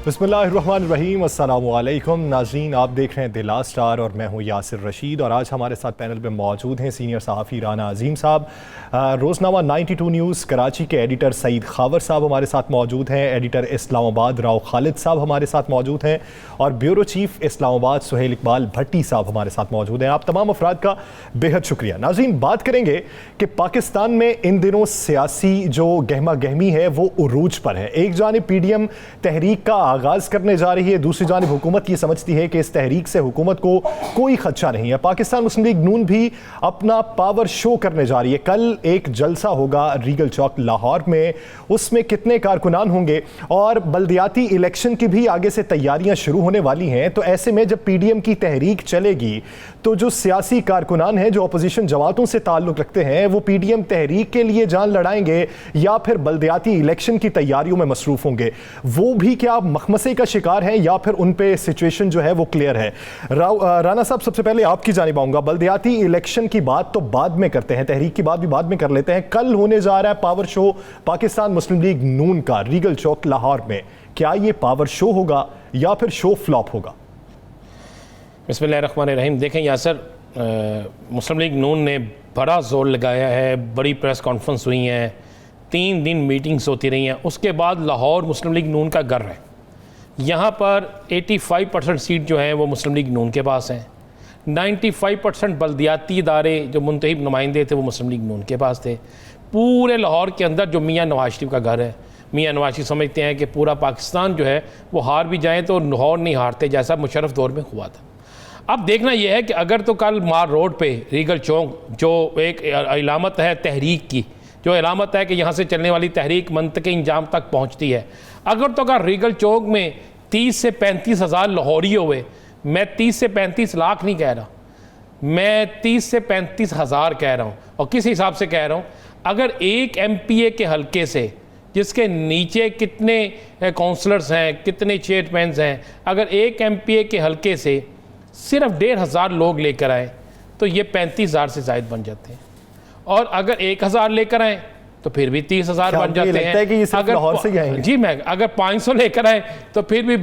बिस्मिल्लाहिर्रहमानिर्रहीम, अस्सलामुअलैकुम नाज़रीन, आप देख रहे हैं द लास्ट स्टार और मैं हूं यासिर रशीद। और आज हमारे साथ पैनल पे मौजूद हैं सीनियर सहाफ़ी राना अजीम साहब, रोज़नामा 92 न्यूज़ कराची के एडिटर सईद खावर साहब हमारे साथ मौजूद हैं, एडिटर इस्लामाबाद राव खालिद साहब हमारे साथ मौजूद हैं और ब्यूरो चीफ इस्लामाबाद सुहेल इकबाल भट्टी साहब हमारे साथ मौजूद हैं। आप तमाम अफराद का बेहद शुक्रिया। नाज़रीन, बात करेंगे कि पाकिस्तान में इन दिनों सियासी जो गहमा गहमी है वो उरूज पर है। एक जानिब PDM तहरीक का आगाज करने जा रही है, दूसरी जानिब हुकूमत ये समझती है कि इस तहरीक से हुकूमत को कोई खदशा नहीं है। पाकिस्तान मुस्लिम लीग नून भी अपना पावर शो करने जा रही है। कल एक जलसा होगा रीगल चौक लाहौर में, उसमें कितने कारकुनान होंगे और बल्दियाती इलेक्शन की भी आगे से तैयारियां शुरू होने वाली हैं। तो ऐसे में जब PDM की तहरीक चलेगी तो जो सियासी कारकुनान हैं जो अपोजिशन जमातों से ताल्लुक रखते हैं वो PDM तहरीक के लिए जान लड़ाएंगे या फिर बल्दियाती इलेक्शन की तैयारियों में मसरूफ होंगे। वो भी क्या मखमसे का शिकार है या फिर उन पे सिचुएशन जो है वो क्लियर है? राना साहब, सबसे पहले आपकी जानिब आऊंगा। बल्दियाती इलेक्शन की बात तो बाद में करते हैं, तहरीक की बात भी बाद में कर लेते हैं। कल होने जा रहा है पावर शो पाकिस्तान मुस्लिम लीग नून का रीगल चौक लाहौर में। क्या ये पावर शो होगा या फिर शो फ्लॉप होगा? बिस्मिल्लाहिर्रहमानिर्रहीम। देखें यासर, मुस्लिम लीग नून ने बड़ा जोर लगाया है, बड़ी प्रेस कॉन्फ्रेंस हुई हैं, 3 दिन मीटिंग्स होती रही हैं। उसके बाद लाहौर मुस्लिम लीग नून का घर है। यहाँ पर 85% सीट जो है वो मुस्लिम लीग नून के पास हैं। 95% बल्दियाती इदारे जो मुंतखब नुमाइंदे थे वो मुस्लिम लीग नून के पास थे। पूरे लाहौर के अंदर जो मियाँ नवाज शरीफ का घर है, मियाँ नवाज शरीफ समझते हैं कि पूरा पाकिस्तान जो है वो हार भी जाए तो लाहौर नहीं हारते, जैसा मुशर्रफ दौर में हुआ था। अब देखना यह है कि अगर तो कल मार रोड पे रीगल चौक जो एक इलामत है तहरीक की, जो इलामत है कि यहाँ से चलने वाली तहरीक मंतक़े इंजाम तक पहुँचती है, अगर तो अगर रीगल चौक में 30 से 35 हज़ार लाहौरी हुए, मैं 30 से 35 लाख नहीं कह रहा, मैं 30 से 35 हज़ार कह रहा हूँ। और किस हिसाब से कह रहा हूँ, अगर एक MPA के हलके से जिसके नीचे कितने काउंसलर्स हैं, कितने चेयरमैन हैं, अगर एक MPA के हलके से सिर्फ 1,500 लोग लेकर आए तो ये 35,000 से ज़ायद बन जाते हैं। और अगर 1,000 लेकर आए तो फिर भी 30,000 बन जाते हैं। कि अगर लाहौर से ही जी मैं अगर 500 लेकर आए तो फिर भी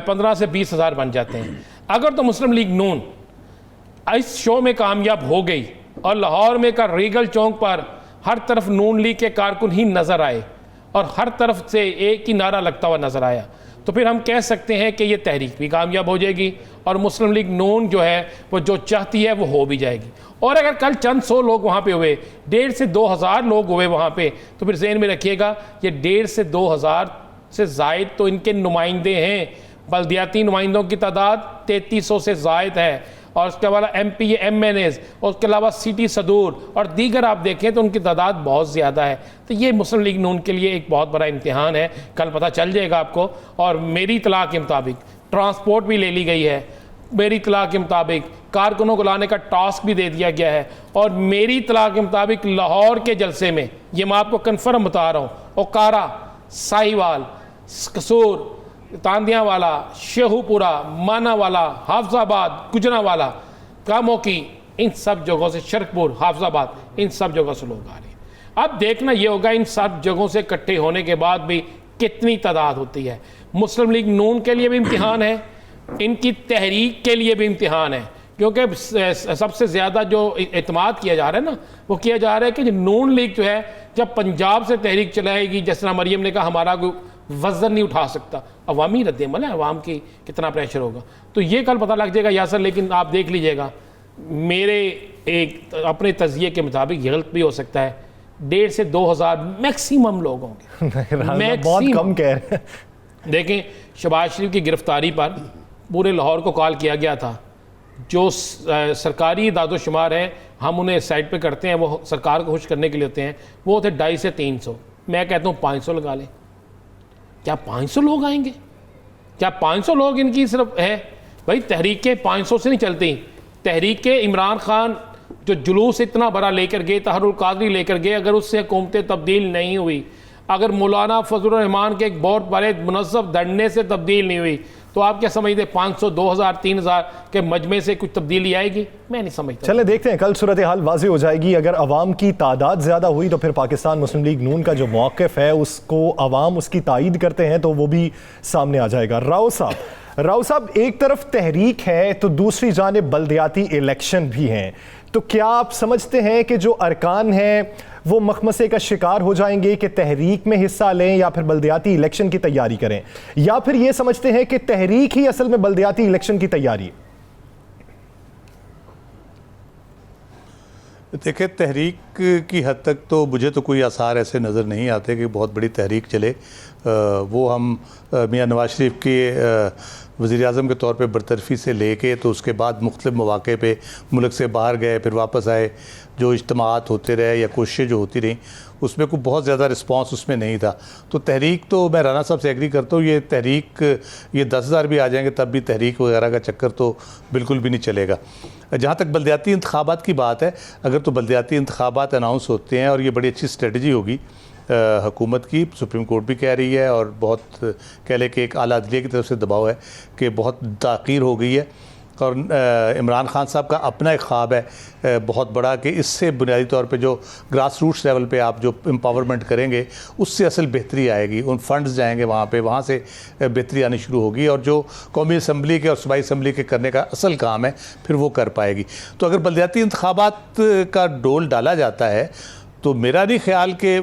15 से 20,000 बन जाते हैं। अगर तो मुस्लिम लीग नून इस शो में कामयाब हो गई और लाहौर में का रीगल चौक पर हर तरफ नून लीग के कारकुन ही नज़र आए और हर तरफ से एक ही नारा लगता हुआ नज़र आया, तो फिर हम कह सकते हैं कि ये तहरीक भी कामयाब हो जाएगी और मुस्लिम लीग नून जो है वो जो चाहती है वो हो भी जाएगी। और अगर कल चंद 100 लोग वहाँ पे हुए, 1,500 से 2,000 लोग हुए वहाँ पे, तो फिर ज़हन में रखिएगा ये 1,500 से 2,000 से ज़ायद तो इनके नुमाइंदे हैं। बल्दियाती नुमाइंदों की तादाद 3300 से ज़ायद है और उसके अलावा MPA MNAs और उसके अलावा सिटी सदूर और दीगर आप देखें तो उनकी तादाद बहुत ज़्यादा है। तो ये मुस्लिम लीग नून के लिए एक बहुत बड़ा इम्तिहान है, कल पता चल जाएगा आपको। और मेरी इत्तला के मुताबिक ट्रांसपोर्ट भी ले ली गई है, मेरी इत्तला के मुताबिक कारकुनों को लाने का टास्क भी दे दिया गया है और मेरी इत्तला के मुताबिक लाहौर के जलसे में, ये मैं आपको कन्फर्म बता रहा हूँ, ओकारा, साहिवाल, कसूर, तांदियावाला, शेहूपुरा, मानावाला, हाफजाबाद, गुजरावाला, कामोकी, इन सब जगहों से, शरकपुर, हाफजाबाद, इन सब जगहों से लोग आ रहे हैं। अब देखना ये होगा इन सब जगहों से इकट्ठे होने के बाद भी कितनी तादाद होती है। मुस्लिम लीग नून के लिए भी इम्तिहान है, इनकी तहरीक के लिए भी इम्तिहान है, क्योंकि सबसे ज़्यादा जो एतमाद किया जा रहा है ना, वो किया जा रहा है कि नून लीग जो है जब पंजाब से तहरीक चलाएगी, जिस तरह मरियम ने कहा हमारा कोई वज़न नहीं उठा सकता, अवामी रद्द-ए-अमल है, अवाम की कितना प्रेशर होगा, तो ये कल पता लग जाएगा यासर। लेकिन आप देख लीजिएगा, मेरे एक अपने तज़किये के मुताबिक ये गलत भी हो सकता है, 1,500 से 2,000 मैक्सिमम लोग होंगे। बहुत कम कह रहे हैं। देखें, शहबाज शरीफ की गिरफ्तारी पर पूरे लाहौर को कॉल किया गया था। जो सरकारी दादोशुमार हैं हम उन्हें साइड पे करते हैं, वो सरकार को खुश करने के लिए होते हैं, वो थे 250 से 300। मैं कहता हूँ 500 लगा लें। क्या 500 लोग आएंगे? क्या 500 लोग इनकी सिर्फ है? भाई तहरीक 500 से नहीं चलती। तहरीक इमरान खान जो जुलूस इतना बड़ा लेकर गए, तहरुल कादरी लेकर गए, अगर उससे हुकूमतें तब्दील नहीं हुई, अगर मौलाना फजलुर रहमान के एक बहुत बड़े मुनज़्ज़म धरने से तब्दील नहीं हुई, तो आप क्या समझते 500, 2000, 3000 के मजमे से कुछ तब्दीली आएगी? मैं नहीं समझता। चलें देखते हैं, कल सूरत हाल वाज़ेह हो जाएगी। अगर अवाम की तादाद ज़्यादा हुई तो फिर पाकिस्तान मुस्लिम लीग नून का जो मौक़िफ़ है उसको अवाम उसकी तायीद करते हैं तो वो भी सामने आ जाएगा। राव साहब, एक तरफ तहरीक है तो दूसरी जानिब बल्दियाती इलेक्शन भी हैं, तो क्या आप समझते हैं कि जो अरकान हैं वो मखमसे का शिकार हो जाएंगे कि तहरीक में हिस्सा लें या फिर बल्दियाती इलेक्शन की तैयारी करें, या फिर ये समझते हैं कि तहरीक ही असल में बल्दियाती इलेक्शन की तैयारी है? देखिए, तहरीक की हद तक तो मुझे तो कोई आसार ऐसे नज़र नहीं आते कि बहुत बड़ी तहरीक चले। वो हम मियाँ नवाज शरीफ के वज़ीर-ए-आज़म के तौर पे बरतरफ़ी से लेके तो उसके बाद मुख्तलिफ़ मौक़े पे मुल्क से बाहर गए, फिर वापस आए, जो इज्तिमात होते रहे या कोशिशें जो होती रहीं, उसमें कोई बहुत ज़्यादा रिस्पांस उसमें नहीं था। तो तहरीक तो मैं राना साहब से एग्री करता हूँ, ये तहरीक, ये 10,000 भी आ जाएंगे तब भी तहरीक वगैरह का चक्कर तो बिल्कुल भी नहीं चलेगा। जहाँ तक बल्दियाती इंतखाबात की बात है, अगर तो बल्दियाती इंतखाबात अनाउंस होते हैं और ये बड़ी अच्छी स्ट्रेटजी होगी हुकूमत की, सुप्रीम कोर्ट भी कह रही है और बहुत कह ले कि एक आला अदलिया की तरफ से दबाव है कि बहुत ताक़ीर हो गई है, और इमरान खान साहब का अपना एक ख्वाब है बहुत बड़ा कि इससे बुनियादी तौर पे जो ग्रास रूट्स लेवल पे आप जो एम्पावरमेंट करेंगे उससे असल बेहतरी आएगी, उन फंड्स जाएंगे वहाँ पे, वहाँ से बेहतरी आनी शुरू होगी और जो कौमी असम्बली के और सूबाई असम्बली के करने का असल काम है फिर वो कर पाएगी। तो अगर बल्दियाती इंतखाबात का डोल डाला जाता है तो मेरा नहीं ख्याल कि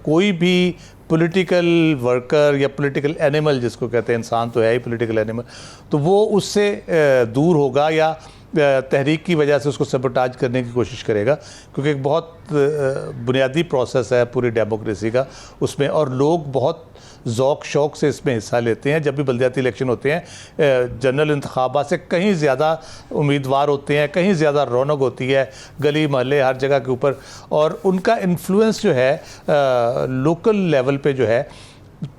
कोई भी पॉलिटिकल वर्कर या पॉलिटिकल एनिमल, जिसको कहते हैं, इंसान तो है ही पॉलिटिकल एनिमल, तो वो उससे दूर होगा या तहरीक की वजह से उसको सबोटाज करने की कोशिश करेगा, क्योंकि एक बहुत बुनियादी प्रोसेस है पूरी डेमोक्रेसी का उसमें, और लोग बहुत ज़ौक़ शौक़ से इसमें हिस्सा लेते हैं। जब भी बल्दियाती इलेक्शन होते हैं जनरल इंतखाबात से कहीं ज़्यादा उम्मीदवार होते हैं, कहीं ज़्यादा रौनक होती है गली मोहल्ले हर जगह के ऊपर, और उनका इन्फ्लुएंस जो है लोकल लेवल पे जो है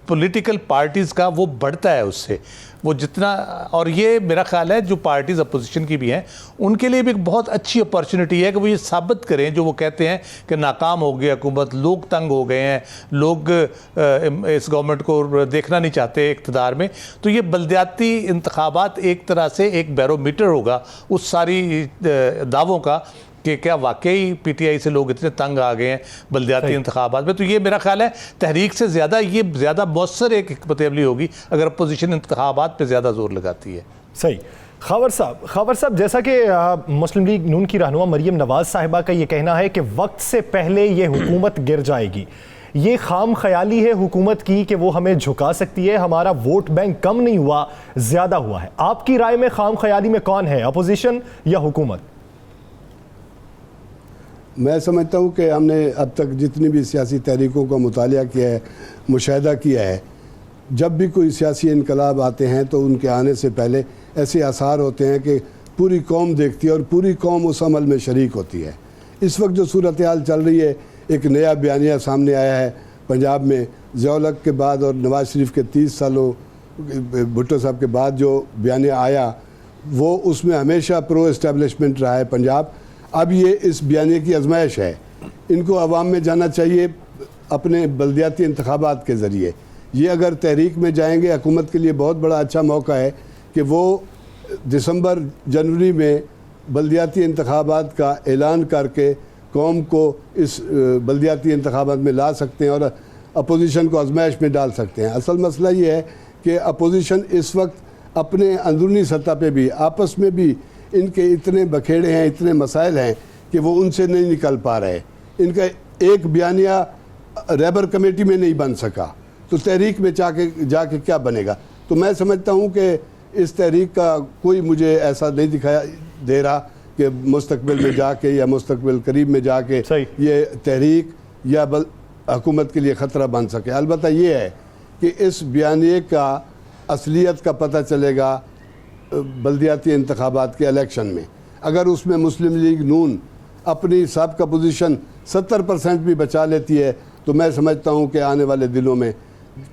पॉलिटिकल पार्टीज़ का वो बढ़ता है उससे, वो जितना, और ये मेरा ख्याल है जो पार्टीज़ अपोजिशन की भी हैं उनके लिए भी एक बहुत अच्छी अपॉर्चुनिटी है कि वो ये साबित करें जो वो कहते हैं कि नाकाम हो गई हुकूमत, लोग तंग हो गए हैं, लोग इस गवर्नमेंट को देखना नहीं चाहते इक़्तिदार में। तो ये बल्दियाती इंतखाबात एक तरह से एक बैरोमीटर होगा उस सारी दावों का कि क्या वाकई पीटीआई से लोग इतने तंग आ गए हैं बल्दियाती इंतखाबात में। तो ये मेरा ख्याल है तहरीक से ज़्यादा ये ज़्यादा मौसर एक हिकमत अमली होगी अगर अपोजिशन इंतखाबात पे ज़्यादा जोर लगाती है। सही। खबर साहब, जैसा कि मुस्लिम लीग नून की रहनुमा मरीम नवाज़ साहिबा का ये कहना है कि वक्त से पहले ये हुकूमत गिर जाएगी, ये खाम ख्याली है हुकूमत की कि वो हमें झुका सकती है, हमारा वोट बैंक कम नहीं हुआ ज़्यादा हुआ है। आपकी राय में खाम ख्याली में कौन है, अपोजिशन या हुकूमत? मैं समझता हूँ कि हमने अब तक जितनी भी सियासी तहरीकों का मुतालिया किया है, मुशाहिदा किया है, जब भी कोई सियासी इनकलाब आते हैं तो उनके आने से पहले ऐसे आसार होते हैं कि पूरी कौम देखती है और पूरी कौम उस अमल में शरीक होती है। इस वक्त जो सूरत हाल चल रही है, एक नया बयानिया सामने आया है पंजाब में, ज़िया-उल-हक के बाद और नवाज शरीफ के 30 सालों भुट्टो साहब के बाद जो बयानिया आया वो उसमें हमेशा प्रो इस्टेब्लिशमेंट रहा है पंजाब। अब ये इस बयानिए की आजमाइश है, इनको अवाम में जाना चाहिए अपने बल्दियाती इंतखाबात के ज़रिए। ये अगर तहरीक में जाएंगे, हुकूमत के लिए बहुत बड़ा अच्छा मौका है कि वो दिसंबर जनवरी में बल्दियाती इंतखाबात का ऐलान करके कौम को इस बल्दियाती इंतखाबात में ला सकते हैं और अपोजिशन को आजमाइश में डाल सकते हैं। असल मसला ये है कि अपोजिशन इस वक्त अपने अंदरूनी सतह पे भी, आपस में भी इनके इतने बखेड़े हैं, इतने मसाइल हैं कि वो उनसे नहीं निकल पा रहे। इनका एक बयानिया रैबर कमेटी में नहीं बन सका तो तहरीक में जाके क्या बनेगा। तो मैं समझता हूँ कि इस तहरीक का कोई मुझे ऐसा नहीं दिखाया दे रहा कि मुस्तकबिल में जाके या मुस्तकबिल करीब में जाके ये तहरीक या हुकूमत के लिए ख़तरा बन सके। अलबत्ता ये है कि इस बयानिए का असलियत का पता चलेगा बल्दियाती इंतखाबात के इलेक्शन में। अगर उसमें मुस्लिम लीग नून अपनी साबिक़ा पोजीशन 70% भी बचा लेती है तो मैं समझता हूँ कि आने वाले दिनों में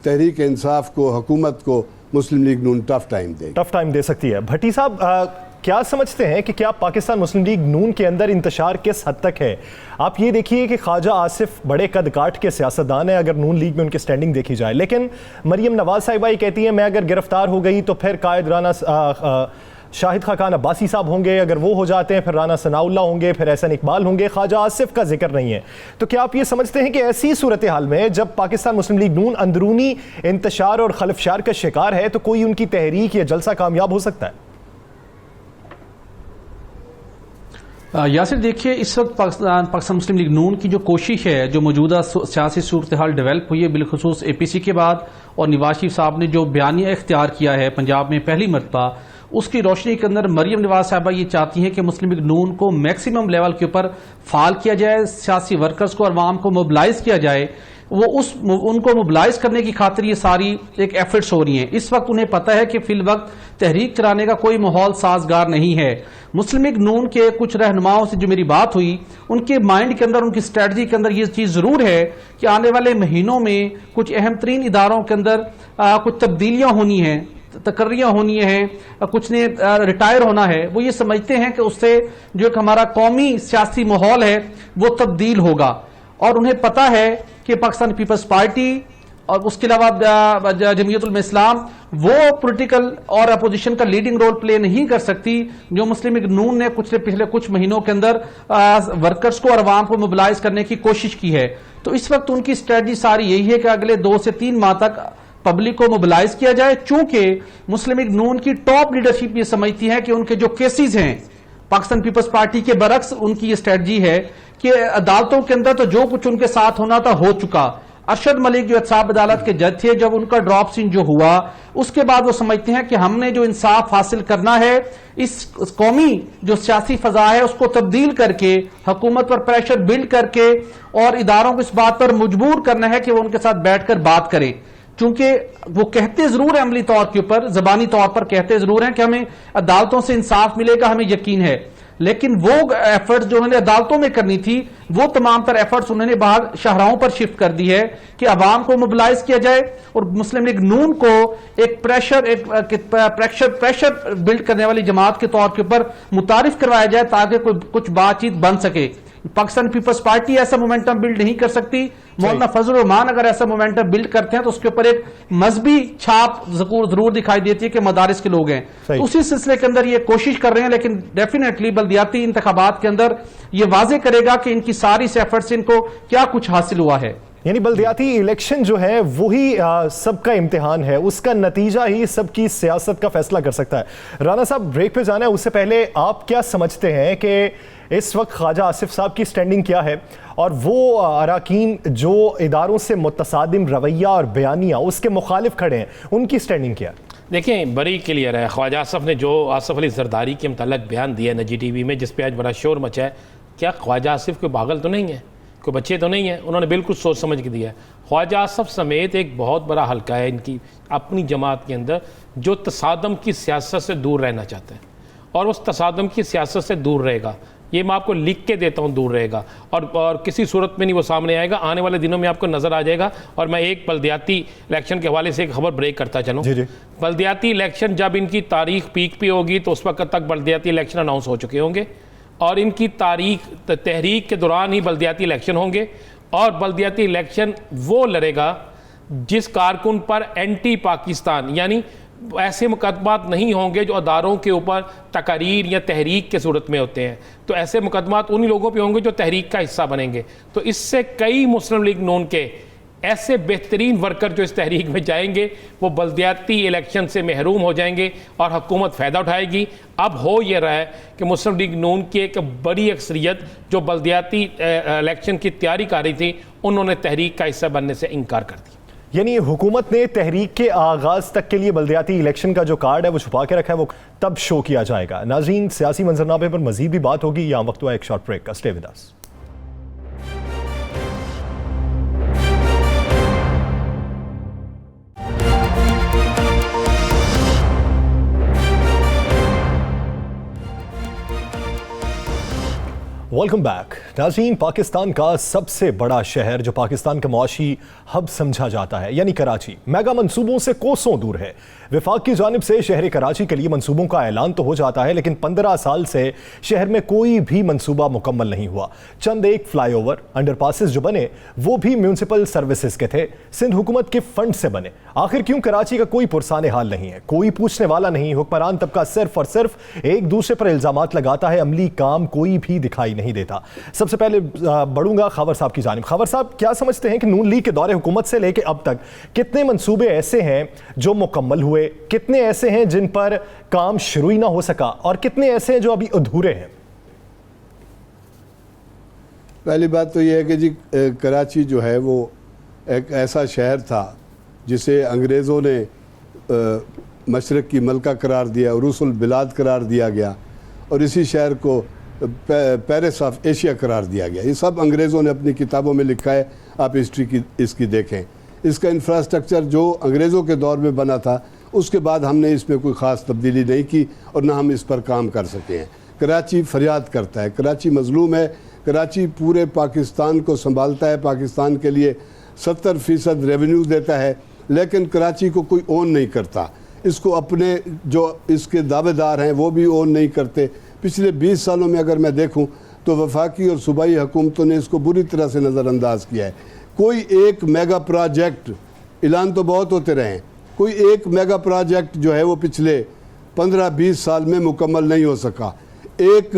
तहरीक इंसाफ को, हुकूमत को मुस्लिम लीग नून टफ टाइम दे सकती है। भट्टी साहब, क्या समझते हैं कि क्या पाकिस्तान मुस्लिम लीग नून के अंदर इंतशार किस हद तक है? आप ये देखिए कि ख्वाजा आसिफ बड़े कद काट के सियासतदान है अगर नून लीग में उनकी स्टैंडिंग देखी जाए, लेकिन मरियम नवाज साहिबा ये कहती है मैं अगर गिरफ्तार हो गई तो फिर कायद राना शाहिद खान अब्बासी साहब होंगे, अगर वो हो जाते हैं फिर राना सनाउल्लाह होंगे, फिर एहसन इकबाल होंगे, ख्वाजा आसिफ का जिक्र नहीं है। तो क्या आप ये समझते हैं कि ऐसी सूरत हाल में जब पाकिस्तान मुस्लिम लीग नून अंदरूनी इंतशार और खलफशार का शिकार है तो कोई उनकी तहरीक या जलसा कामयाब हो सकता है? यासिर देखिए, इस वक्त पाकिस्तान मुस्लिम लीग नून की जो कोशिश है, जो मौजूदा सियासी सूरत हाल डेवलप हुई है बिलखुसूस APC के बाद और नवाज शरीफ साहब ने जो बयानिया इख्तियार किया है पंजाब में पहली मरतबा, उसकी रोशनी के अंदर मरियम नवाज साहबा ये चाहती हैं कि मुस्लिम लीग नून को मैक्सिमम लेवल के ऊपर फाल किया जाए, सियासी वर्कर्स को और अवाम को मोबिलाइज किया जाए। उनको मोबिलाइज करने की खातिर ये सारी एक एफर्ट्स हो रही हैं। इस वक्त उन्हें पता है कि फिल वक्त तहरीक चलाने का कोई माहौल साजगार नहीं है। मुस्लिम लीग नून के कुछ रहनुमाओं से जो मेरी बात हुई, उनके माइंड के अंदर, उनकी स्ट्रेटजी के अंदर ये चीज जरूर है कि आने वाले महीनों में कुछ अहम तरीन इदारों के अंदर कुछ तब्दीलियां होनी हैं, तकर्रियां होनी है, कुछ ने रिटायर होना है। वो ये समझते हैं कि उससे जो एक हमारा कौमी सियासी माहौल है वो तब्दील होगा, और उन्हें पता है कि पाकिस्तान पीपल्स पार्टी और उसके अलावा जमीयत उलमा इस्लाम वो पॉलिटिकल और अपोजिशन का लीडिंग रोल प्ले नहीं कर सकती जो मुस्लिम लीग नून ने पिछले कुछ महीनों के अंदर वर्कर्स को और अवाम को मोबिलाइज करने की कोशिश की है। तो इस वक्त उनकी स्ट्रेटजी सारी यही है कि अगले 2 से 3 माह तक पब्लिक को मोबिलाइज किया जाए। चूंकि मुस्लिम लीग नून की टॉप लीडरशिप ये समझती है कि उनके जो केसेस हैं, पाकिस्तान पीपल्स पार्टी के बरक्स उनकी ये स्ट्रेटजी है कि अदालतों के अंदर तो जो कुछ उनके साथ होना था हो चुका। अरशद मलिक जो एहतसाब अदालत के जज थे, जब उनका ड्रॉप सीन जो हुआ उसके बाद वो समझते हैं कि हमने जो इंसाफ हासिल करना है, इस कौमी जो सियासी फजा है उसको तब्दील करके, हुकूमत पर प्रेशर बिल्ड करके और इदारों को इस बात पर मजबूर करना है कि वो उनके साथ बैठकर बात करें। चूंकि वो कहते जरूर है, अमली तौर के ऊपर, जबानी तौर पर कहते जरूर हैं कि हमें अदालतों से इंसाफ मिलेगा, हमें यकीन है, लेकिन वो एफर्ट्स जो उन्होंने अदालतों में करनी थी वो तमाम तर एफर्ट्स उन्होंने बाहर शाहराहों पर शिफ्ट कर दी है कि अवाम को मोबिलाइज किया जाए और मुस्लिम लीग नून को एक प्रेशर बिल्ड करने वाली जमात के तौर के ऊपर मुतारिफ करवाया जाए ताकि कुछ बातचीत बन सके। पाकिस्तान पीपल्स पार्टी ऐसा मोमेंटम बिल्ड नहीं कर सकती। मौलाना फजल रहमान अगर ऐसा मोमेंटम बिल्ड करते हैं तो उसके ऊपर एक मजहबी छाप जरूर दिखाई देती है कि मदारिस के लोग हैं। तो उसी सिलसिले के अंदर ये कोशिश कर रहे हैं, लेकिन डेफिनेटली बल्दियाती इंतखाबात के अंदर ये वाजे करेगा कि इनकी सारी एफर्ट्स इनको क्या कुछ हासिल हुआ है। यानी बल्दियाती इलेक्शन जो है वही सबका इम्तिहान है, उसका नतीजा ही सबकी सियासत का फैसला कर सकता है। राना साहब, ब्रेक पे जाना है, उससे पहले आप क्या समझते हैं कि इस वक्त ख्वाजा आसिफ साहब की स्टैंडिंग क्या है और वो अराकीन जो इदारों से मुतसादिम रवैया और बयानिया उसके मुखालिफ खड़े हैं, उनकी स्टैंडिंग क्या है? देखें, बड़ी क्लियर है। ख्वाजा आसिफ ने जो आसिफ अली जरदारी के मुताल्लिक बयान दिया निजी TV में, जिस पे आज बड़ा शोर मचा है, क्या ख्वाजा आसिफ कोई पागल तो नहीं है, कोई बच्चे तो नहीं है? उन्होंने बिल्कुल सोच समझ के दिया है। ख्वाजा आसिफ समेत एक बहुत बड़ा हल्का है इनकी अपनी जमात के अंदर जो तसादम की सियासत से दूर रहना चाहते हैं, और उस तसादम की सियासत से दूर रहेगा। ये मैं आपको लिख के देता हूँ, दूर रहेगा और किसी सूरत में नहीं वो सामने आएगा। आने वाले दिनों में आपको नज़र आ जाएगा। और मैं एक बल्दियाती इलेक्शन के हवाले से एक खबर ब्रेक करता चलूँ। बल्दियाती इलेक्शन जब इनकी तारीख पीक पे होगी तो उस वक्त तक बल्दियाती इलेक्शन अनाउंस हो चुके होंगे और इनकी तहरीक के दौरान ही बल्दियाती इलेक्शन होंगे। और बल्दियाती इलेक्शन वो लड़ेगा जिस कारकुन पर एंटी पाकिस्तान, यानी ऐसे मुकदमात नहीं होंगे जो अदारों के ऊपर तकारीर या तहरीक के सूरत में होते हैं। तो ऐसे मुकदमात उन्हीं लोगों पे होंगे जो तहरीक का हिस्सा बनेंगे। तो इससे कई मुस्लिम लीग नून के ऐसे बेहतरीन वर्कर जो इस तहरीक में जाएंगे वो बल्दियाती इलेक्शन से महरूम हो जाएंगे और हुकूमत फ़ायदा उठाएगी। अब हो ये रहा है कि मुस्लिम लीग नून की एक बड़ी अक्सरियत जो बल्दियाती इलेक्शन की तैयारी कर रही थी, उन्होंने तहरीक का हिस्सा बनने से इनकार कर दिया। यानी हुकूमत ने तहरीक के आगाज तक के लिए बल्दियाती इलेक्शन का जो कार्ड है वो छुपा के रखा है, वो तब शो किया जाएगा। नाज़रीन, सियासी मंजरनामे पर मजीद भी बात होगी। यहाँ वक्त हुआ एक शॉर्ट ब्रेक का। Stay with us. Welcome back नाज़रीन। पाकिस्तान का सबसे बड़ा शहर जो पाकिस्तान का मुआशी हब समझा जाता है यानी कराची, मेगा मंसूबों से कोसों दूर है। विफाक की जानिब से शहर कराची के लिए मंसूबों का ऐलान तो हो जाता है, लेकिन 15 साल से शहर में कोई भी मंसूबा मुकम्मल नहीं हुआ। चंद एक फ्लाईओवर, अंडरपासेस जो बने वो भी म्यूनसिपल सर्विसेज के थे, सिंध हुकूमत के फंड से बने। आखिर क्यों कराची का कोई पुरसाने हाल नहीं है, कोई पूछने वाला नहीं। हुक्मरान तबका सिर्फ और सिर्फ एक दूसरे पर इल्जामात लगाता है, अमली काम कोई भी दिखाई नहीं देता। सबसे पहले बढ़ूंगा खबर साहब की जानिब। खबर साहब, क्या समझते हैं कि नून लीग के दौरे हुकूमत से लेकर अब तक कितने मंसूबे ऐसे हैं जो मुकम्मल हुए, कितने ऐसे हैं जिन पर काम शुरू ही ना हो सका, और कितने ऐसे हैं जो अभी अधूरे हैं? पहली बात तो यह है कि जी कराची जो है वो एक ऐसा शहर था जिसे अंग्रेज़ों ने मशरक़ की मलका करार दिया, उरूसुल बिलाद करार दिया गया, और इसी शहर को पेरिस ऑफ एशिया करार दिया गया। ये सब अंग्रेज़ों ने अपनी किताबों में लिखा है, आप हिस्ट्री की इसकी देखें। इसका इंफ्रास्ट्रक्चर जो अंग्रेज़ों के दौर में बना था, उसके बाद हमने इसमें कोई ख़ास तब्दीली नहीं की और ना हम इस पर काम कर सके हैं। कराची फरियाद करता है, कराची मज़लूम है, कराची पूरे पाकिस्तान को संभालता है, पाकिस्तान के लिए 70% रेवेन्यू देता है, लेकिन कराची को कोई ओन नहीं करता। इसको अपने जो इसके दावेदार हैं वो भी ओन नहीं करते। पिछले 20 सालों में अगर मैं देखूं तो वफाकी और सूबाई हुकूमतों ने इसको बुरी तरह से नज़रअंदाज किया है। कोई एक मेगा प्रोजेक्ट, ऐलान तो बहुत होते रहे हैं, कोई एक मेगा प्रोजेक्ट जो है वो पिछले 15-20 साल में मुकम्मल नहीं हो सका। एक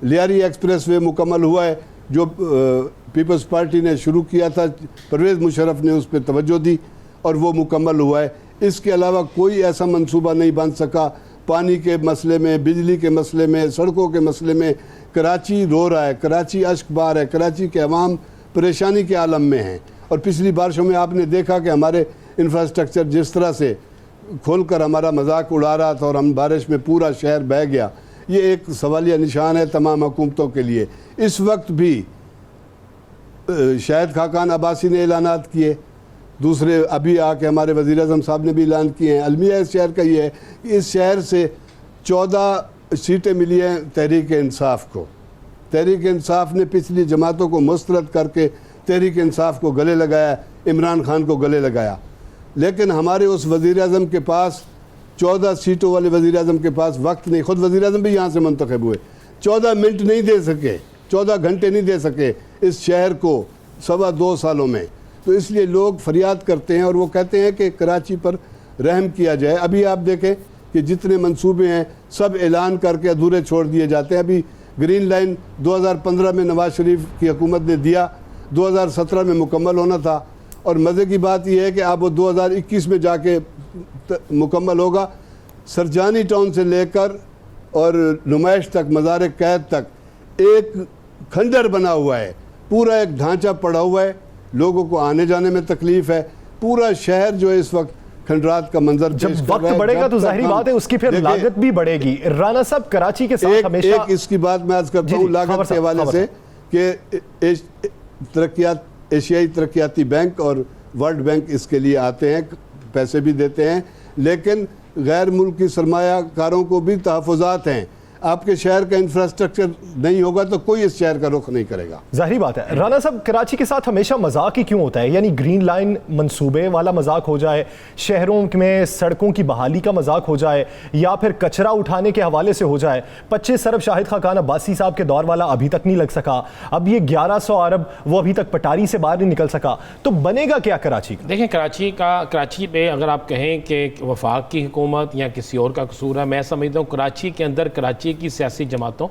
लियारी एक्सप्रेस वे मुकम्मल हुआ है जो पीपल्स पार्टी ने शुरू किया था, परवेज़ मुशर्रफ ने उस पर तवज्जो दी और वो मुकम्मल हुआ है। इसके अलावा कोई ऐसा मंसूबा नहीं बन सका। पानी के मसले में, बिजली के मसले में, सड़कों के मसले में कराची रो रहा है, कराची अश्कबार है, कराची के अवाम परेशानी के आलम में हैं। और पिछली बारिशों में आपने देखा कि हमारे इंफ्रास्ट्रक्चर जिस तरह से खोलकर हमारा मजाक उड़ा रहा था और हम बारिश में पूरा शहर बह गया, ये एक सवालिया निशान है तमाम हुकूमतों के लिए। इस वक्त भी शाहिद खाकान अब्बासी ने ऐलानात किए, दूसरे अभी आके हमारे वज़ीर आज़म साहब ने भी ऐलान किए हैं। अलमिया इस शहर का ये है कि इस शहर से 14 सीटें मिली हैं तहरीक इंसाफ को। तहरीक इंसाफ ने पिछली जमातों को मुस्तरद करके तहरीक इंसाफ को गले लगाया, इमरान खान को गले लगाया। लेकिन हमारे उस वज़ीर आज़म के पास 14 सीटों वाले वज़ीर आज़म के पास वक्त नहीं, ख़ुद वज़ीर आज़म भी यहाँ से मुंतखब हुए, 14 मिनट नहीं दे सके, 14 घंटे नहीं दे सके इस शहर को 2.25 सालों में। तो इसलिए लोग फरियाद करते हैं और वो कहते हैं कि कराची पर रहम किया जाए। अभी आप देखें कि जितने मंसूबे हैं सब ऐलान करके अधूरे छोड़ दिए जाते हैं। अभी ग्रीन लाइन 2015 में नवाज शरीफ की हुकूमत ने दिया, 2017 में मुकम्मल होना था, और मज़े की बात यह है कि अब वो 2021 में जाके मुकम्मल होगा। सरजानी टाउन से लेकर और नुमाइश तक, मज़ार कैद तक एक खंडर बना हुआ है, पूरा एक ढांचा पड़ा हुआ है, लोगों को आने जाने में तकलीफ है। पूरा शहर जो है इस वक्त खंडरात का मंजर जब वक्त बढ़ेगा तो जाहिर बात है उसकी फिर लागत भी बढ़ेगी। राना साहब, कराची के साथ हमेशा एक इसकी बात मैं आज करता हूँ लागत के हवाले से कि एशियाई तरक्याती बैंक और वर्ल्ड बैंक इसके लिए आते हैं, पैसे भी देते हैं, लेकिन गैर मुल्की सरमायाकारों को भी तहफ़्फ़ुज़ात हैं। आपके शहर का इंफ्रास्ट्रक्चर नहीं होगा तो कोई इस शहर का रुख नहीं करेगा। जाहिर बात है। राना साहब, कराची के साथ हमेशा मजाक ही क्यों होता है? यानी ग्रीन लाइन मंसूबे वाला मजाक हो जाए, शहरों में सड़कों की बहाली का मजाक हो जाए, या फिर कचरा उठाने के हवाले से हो जाए। 25 अरब शाहिद खाकान अब्बासी साहब के दौर वाला अभी तक नहीं लग सका, अब ये 1100 अरब वो अभी तक पटारी से बाहर नहीं निकल सका, तो बनेगा क्या कराची का? देखें, कराची पे अगर आप कहें कि वफाक की हुकूमत या किसी और का कसूर है, मैं समझता हूँ कराची के अंदर कराची की सियासी जमातों,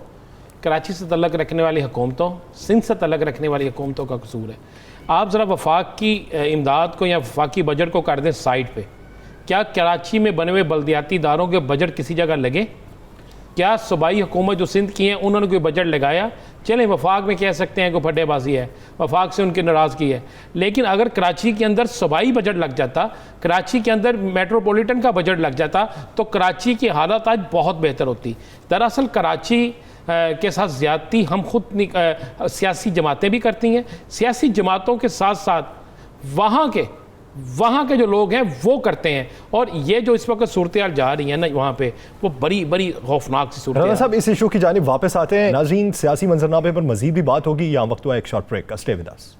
कराची से तल्लक रखने वाली हुकूमतों, सिंध से तल्लक रखने वाली हुकूमतों का कसूर है। आप ज़रा वफाक की इमदाद को या वफाकी बजट को कर दें साइड पे। क्या कराची में बने हुए बल्दियाती इदारों के बजट किसी जगह लगे? क्या सूबाई हुकूमत जो सिंध की है उन्होंने कोई बजट लगाया? चलें, वफाक में कह सकते हैं कि फटेबाजी है, वफाक से उनकी नाराज़गी है, लेकिन अगर कराची के अंदर सूबाई बजट लग जाता, कराची के अंदर मेट्रोपॉलिटन का बजट लग जाता, तो कराची की हालत आज बहुत बेहतर होती। दरअसल कराची के साथ ज़्यादती हम खुद सियासी जमातें भी करती हैं, सियासी जमातों के साथ साथ वहाँ के वहाँ के जो लोग हैं वो करते हैं। और ये जो इस वक्त सूरत हाल जा रही है ना वहाँ पे, वो बड़ी बड़ी खौफनाक सी सूरत राना हाल। साहब, इस इशू की जानिब वापस आते हैं। नाज़रीन, सियासी मंजरनामे पर मजीद भी बात होगी। यहाँ वक्त हुआ एक शॉर्ट ब्रेक का। Stay with us.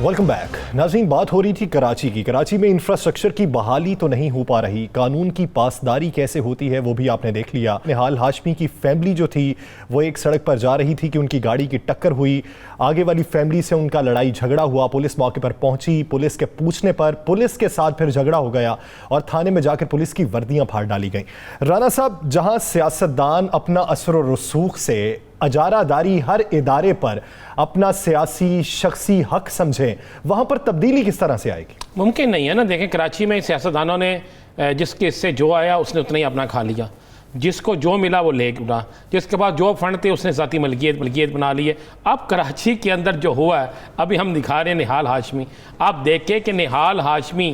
Welcome back. नाज़रीन, बात हो रही थी कराची की। कराची में इंफ्रास्ट्रक्चर की बहाली तो नहीं हो पा रही, कानून की पासदारी कैसे होती है वो भी आपने देख लिया। निहाल हाशमी की फैमिली जो थी वो एक सड़क पर जा रही थी कि उनकी गाड़ी की टक्कर हुई, आगे वाली फैमिली से उनका लड़ाई झगड़ा हुआ, पुलिस मौके पर पहुंची, पुलिस के पूछने पर पुलिस के साथ फिर झगड़ा हो गया और थाने में जाकर पुलिस की वर्दियां फाड़ डाली गई। राना साहब, जहां सियासतदान अपना असर और रसूख से अजारादारी हर इदारे पर अपना सियासी शख्सी हक समझें, वहां पर तब्दीली किस तरह से आएगी? मुमकिन नहीं है ना। देखें, कराची में सियासतदानों ने जिसके इससे जो आया उसने उतना ही अपना खा लिया, जिसको जो मिला वो ले उड़ा, जिसके पास जो फंड थे उसने ज़ाती मलकियत बना ली है। अब कराची के अंदर जो हुआ है, अभी हम दिखा रहे हैं निहाल हाशमी। आप देखें कि निहाल हाशमी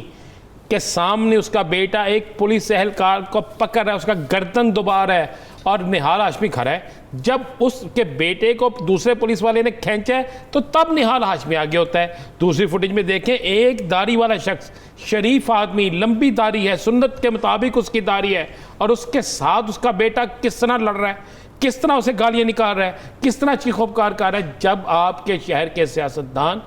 के सामने उसका बेटा एक पुलिस एहलकार को पकड़ रहा है, उसका गर्दन दबा रहा है और निहाल हाशमी खड़ा है। जब उसके बेटे को दूसरे पुलिस वाले ने खींचा है तो तब निहाल हाशमी आगे होता है। दूसरी फुटेज में देखें, एक दाढ़ी वाला शख्स, शरीफ आदमी, लंबी दाढ़ी है, सुन्नत के मुताबिक उसकी दाढ़ी है, और उसके साथ उसका बेटा किस तरह लड़ रहा है, किस तरह उसे गालियाँ निकाल रहा है, किस तरह चीखों पुकार कर रहा है। जब आपके शहर के सियासतदान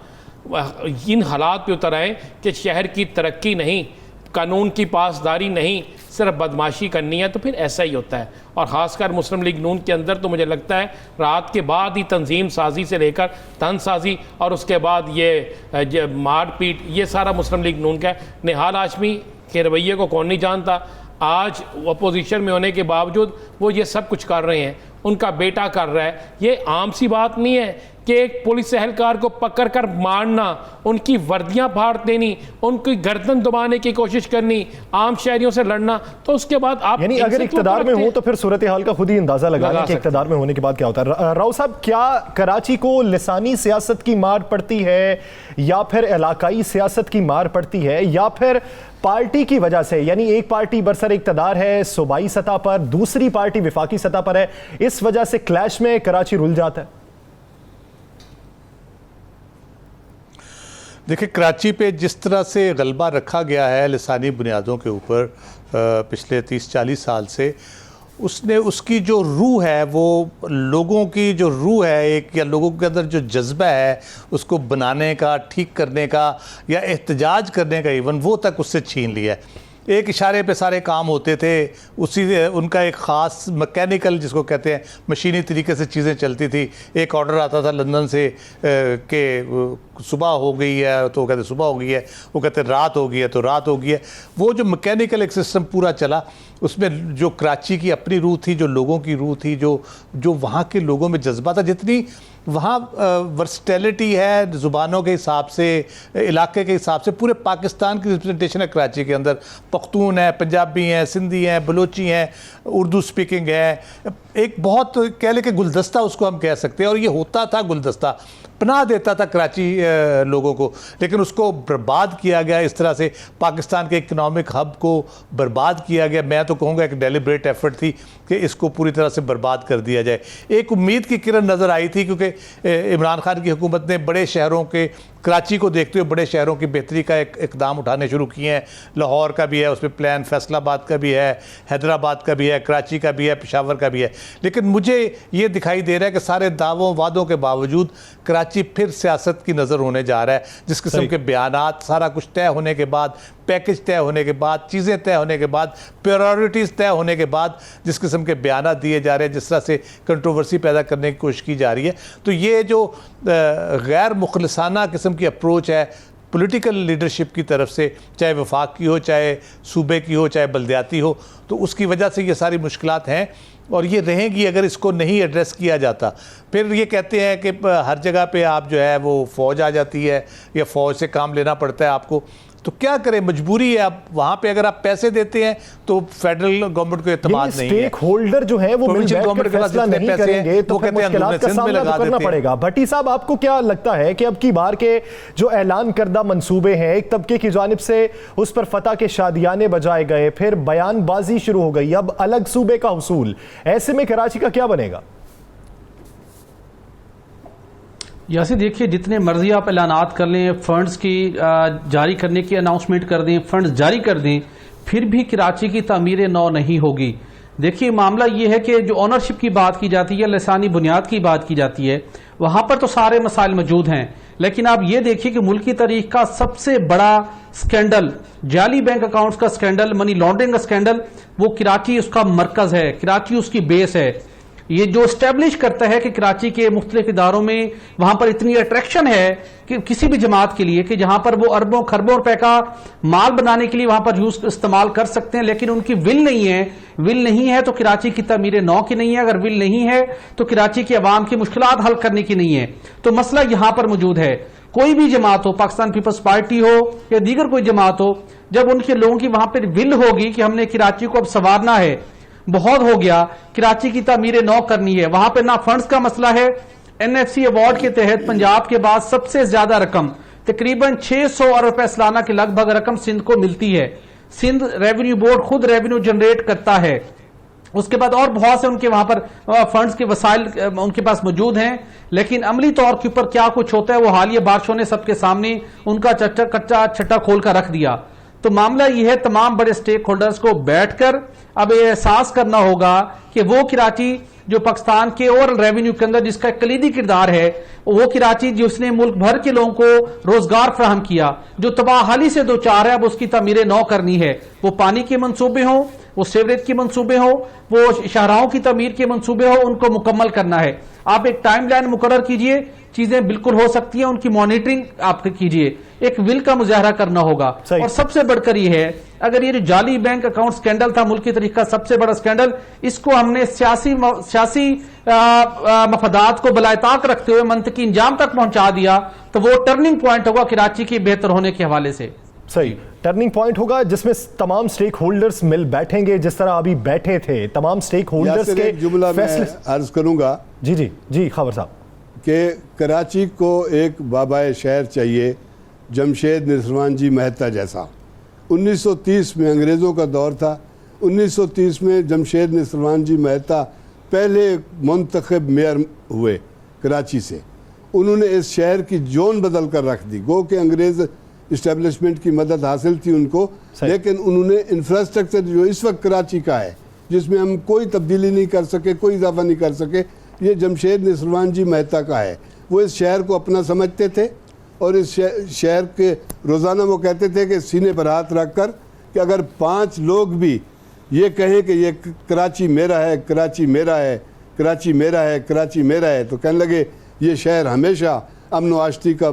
इन हालात पे उतर आए कि शहर की तरक्की नहीं, कानून की पासदारी नहीं, सिर्फ बदमाशी करनी है, तो फिर ऐसा ही होता है। और ख़ासकर मुस्लिम लीग नून के अंदर तो मुझे लगता है रात के बाद ही तंजीम साजी से लेकर तन साजी और उसके बाद ये मारपीट, ये सारा मुस्लिम लीग नून का है। निहाल हाशमी के रवैये को कौन नहीं जानता। आज अपोजिशन में होने के बावजूद वो ये सब कुछ कर रहे हैं, उनका बेटा कर रहा है। ये आम सी बात नहीं है कि एक पुलिस एहलकार को पकड़ कर मारना, उनकी वर्दियां फाड़ देनी, उनकी गर्दन दबाने की कोशिश करनी, आम शहरियों से लड़ना, तो उसके बाद आप यानी अगर इक्तदार में हो तो फिर सूरत हाल का खुद ही अंदाजा लगा कि इक्तदार में होने के बाद क्या होता है। राव साहब, क्या कराची को लिसानी सियासत की मार पड़ती है या फिर इलाकाई सियासत की मार पड़ती है या फिर पार्टी की वजह से? यानी एक पार्टी बरसर इक्तदार है सूबाई सतह पर, दूसरी पार्टी विफाकी सतह पर है, इस वजह से क्लैश में कराची रुल जाता है। देखिए, कराची पे जिस तरह से गलबा रखा गया है लिसानी बुनियादों के ऊपर पिछले 30-40 साल से, उसने उसकी जो रूह है, वो लोगों की जो रूह है एक, या लोगों के अंदर जो जज्बा है उसको बनाने का, ठीक करने का या एहतजाज करने का, इवन वो तक उससे छीन लिया है। एक इशारे पे सारे काम होते थे, उसी उनका एक ख़ास मैकेनिकल, जिसको कहते हैं मशीनी तरीके से चीज़ें चलती थी। एक ऑर्डर आता था लंदन से कि सुबह हो गई है तो वो कहते सुबह हो गई है, वो कहते रात हो गई है तो रात हो गई है। वो जो मैकेनिकल एक सिस्टम पूरा चला, उसमें जो कराची की अपनी रूह थी, जो लोगों की रूह थी, जो वहाँ के लोगों में जज्बा था, जितनी वहाँ वर्सटैलिटी है ज़ुबानों के हिसाब से, इलाके के हिसाब से, पूरे पाकिस्तान की रिप्रेजेंटेशन है कराची के अंदर। पख्तून है, पंजाबी हैं, सिंधी हैं, बलोची हैं, उर्दू स्पीकिंग है, एक बहुत कह ले कि गुलदस्ता उसको हम कह सकते हैं। और ये होता था गुलदस्ता, पनाह देता था कराची लोगों को, लेकिन उसको बर्बाद किया गया इस तरह से। पाकिस्तान के इकनॉमिक हब को बर्बाद किया गया। मैं तो कहूँगा एक डेलिब्रेट एफर्ट थी कि इसको पूरी तरह से बर्बाद कर दिया जाए। एक उम्मीद की किरण नज़र आई थी, क्योंकि इमरान खान की हुकूमत ने बड़े शहरों के, कराची को देखते हुए बड़े शहरों की बेहतरी का एक इकदाम उठाने शुरू किए हैं। लाहौर का भी है उसमें प्लान, फैसलाबाद का भी है, हैदराबाद का भी है, कराची का भी है, पेशावर का भी है। लेकिन मुझे ये दिखाई दे रहा है कि सारे दावों वादों के बावजूद कराची फिर सियासत की नज़र होने जा रहा है। जिस किस्म के बयानात, सारा कुछ तय होने के बाद, पैकेज तय होने के बाद, चीज़ें तय होने के बाद, प्रायोरिटीज़ तय होने के बाद जिस किस्म के बयानात दिए जा रहे हैं, जिस तरह से कंट्रोवर्सी पैदा करने की कोशिश की जा रही है, तो ये जो गैर मुखलिसाना किस्म की अप्रोच है पॉलिटिकल लीडरशिप की तरफ से, चाहे वफाक की हो, चाहे सूबे की हो, चाहे बल्दियाती हो, तो उसकी वजह से ये सारी मुश्किलात हैं और ये रहेंगी अगर इसको नहीं एड्रेस किया जाता। फिर ये कहते हैं कि हर जगह पे आप जो है वो फ़ौज आ जाती है या फ़ौज से काम लेना पड़ता है आपको। तो क्या करें, मजबूरी है। आप वहां पे अगर आप पैसे देते हैं तो फेडरल गवर्नमेंट को एतमाद नहीं है, स्टेक होल्डर जो है वो मिल बैठकर फैसला नहीं करेंगे तो फिर मुश्किलात का सामना तो करना पड़ेगा। भट्टी साहब, आपको क्या लगता है कि अब की बार के जो ऐलान करदा मंसूबे हैं, एक तबके की जानिब से उस पर फतह के शादियाने बजाए गए, फिर बयानबाजी शुरू हो गई, अब अलग सूबे का हुसूल, ऐसे में कराची का क्या बनेगा? यासी देखिए, जितने मर्जी आप ऐलानात कर लें, फंड्स की जारी करने की अनाउंसमेंट कर दें, फंड्स जारी कर दें, फिर भी कराची की तामीर नौ नहीं होगी। देखिए, मामला ये है कि जो ऑनरशिप की बात की जाती है, लसानी बुनियाद की बात की जाती है, वहां पर तो सारे मसाइल मौजूद हैं, लेकिन आप ये देखिए कि मुल्की तारीख का सबसे बड़ा स्कैंडल, जाली बैंक अकाउंट्स का स्कैंडल, मनी लॉन्ड्रिंग का स्कैंडल, वो कराची उसका मरकज है, कराची उसकी बेस है। ये जो स्टैब्लिश करता है कि कराची के मुख्तलिफ इदारों में वहां पर इतनी अट्रैक्शन है कि किसी भी जमात के लिए कि जहां पर वो अरबों खरबों रुपए का माल बनाने के लिए वहां पर यूज इस्तेमाल कर सकते हैं, लेकिन उनकी विल नहीं है। विल नहीं है तो कराची की तामीर नौ की नहीं है, अगर विल नहीं है तो कराची की आवाम की मुश्किलात हल करने की नहीं है। तो मसला यहां पर मौजूद है। कोई भी जमात हो, पाकिस्तान पीपल्स पार्टी हो या दीगर कोई जमात हो, जब उनके लोगों की वहां पर विल होगी कि हमने कराची को अब संवारना है, बहुत हो गया, कराची की तामीर नौ करनी है, वहां पे ना फंड्स का मसला है। एनएफसी अवार्ड के तहत पंजाब के बाद सबसे ज्यादा रकम, तकरीबन 600 अरब रुपए सालाना के लगभग रकम सिंध को मिलती है। सिंध रेवेन्यू बोर्ड खुद रेवेन्यू जनरेट करता है। उसके बाद और बहुत से उनके वहां पर फंड्स के वसाइल उनके पास मौजूद हैं, लेकिन अमली तौर के ऊपर क्या कुछ होता है वो हालिया बारिशों ने सबके सामने उनका कच्चा छट्टा खोल कर रख दिया। तो मामला यह है, तमाम बड़े स्टेक होल्डर्स को बैठकर अब ये एहसास करना होगा कि वो कराची जो पाकिस्तान के ओवरऑल रेवेन्यू के अंदर जिसका कलीदी किरदार है, वो कराची जिसने मुल्क भर के लोगों को रोजगार फराहम किया, जो तबाहाली से दो चार है, अब उसकी तामीर नौ करनी है। वो पानी के मंसूबे हों, वो सीवरेज के मंसूबे हों, वो शाहराहों की तामीर के मंसूबे हों, उनको मुकम्मल करना है। आप एक टाइम लाइन मुकर्रर कीजिए, चीजें बिल्कुल हो सकती है, उनकी मॉनिटरिंग आप कीजिए, एक विल का मुजाहरा करना होगा। और सबसे बढ़कर ये है, अगर ये जो जाली बैंक अकाउंट स्कैंडल था मुल्क की तारीख का सबसे बड़ा स्कैंडल, इसको हमने सियासी मफादात को बलायताक रखते हुए मंतकी इंजाम तक पहुंचा दिया, तो वो टर्निंग पॉइंट होगा कराची के बेहतर होने के हवाले से। सही टर्निंग पॉइंट होगा जिसमें तमाम स्टेक होल्डर्स मिल बैठेंगे, जिस तरह अभी बैठे थे तमाम स्टेक होल्डर्स के जुमला मैं अर्ज करूंगा। जी जी जी खबर साहब, कि कराची को एक बाबाए शहर चाहिए, जमशेद नसरवान जी मेहता जैसा। 1930 में अंग्रेज़ों का दौर था। 1930 में जमशेद नसरवान जी मेहता पहले मुंतखब मेयर हुए कराची से। उन्होंने इस शहर की जोन बदल कर रख दी। गो के अंग्रेज़ इस्टेब्लिशमेंट की मदद हासिल थी उनको, लेकिन उन्होंने इंफ्रास्ट्रक्चर जो इस वक्त कराची का है, जिसमें हम कोई तब्दीली नहीं कर सके, कोई इजाफा नहीं कर सके, ये जमशेद नसरवान जी मेहता का है। वो इस शहर को अपना समझते थे और इस शहर के रोज़ाना वो कहते थे कि सीने पर हाथ रख कर कि अगर 5 लोग भी ये कहें कि ये कराची मेरा है, कराची मेरा है, कराची मेरा है, कराची मेरा है, तो कहने लगे ये शहर हमेशा अमन व आशती का